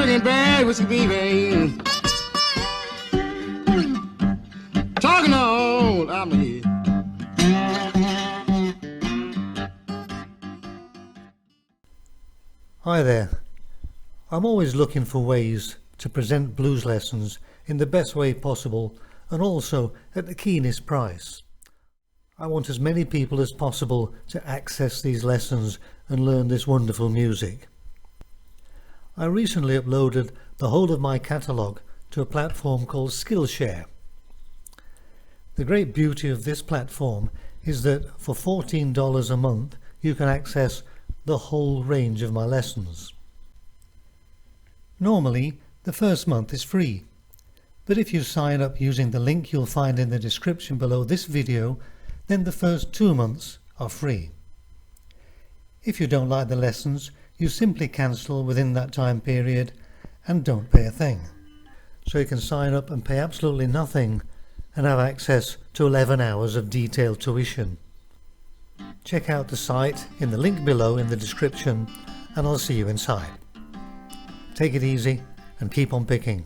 drinking bad whiskey, baby. Talking on out my head. Hi there. I'm always looking for ways to present blues lessons in the best way possible and also at the keenest price. I want as many people as possible to access these lessons and learn this wonderful music. I recently uploaded the whole of my catalogue to a platform called Skillshare. The great beauty of this platform is that for $14 a month you can access the whole range of my lessons. Normally the first month is free, but if you sign up using the link you'll find in the description below this video, then the first 2 months are free. If you don't like the lessons, you simply cancel within that time period and don't pay a thing. So you can sign up and pay absolutely nothing and have access to 11 hours of detailed tuition. Check out the site in the link below in the description and I'll see you inside. Take it easy and keep on picking.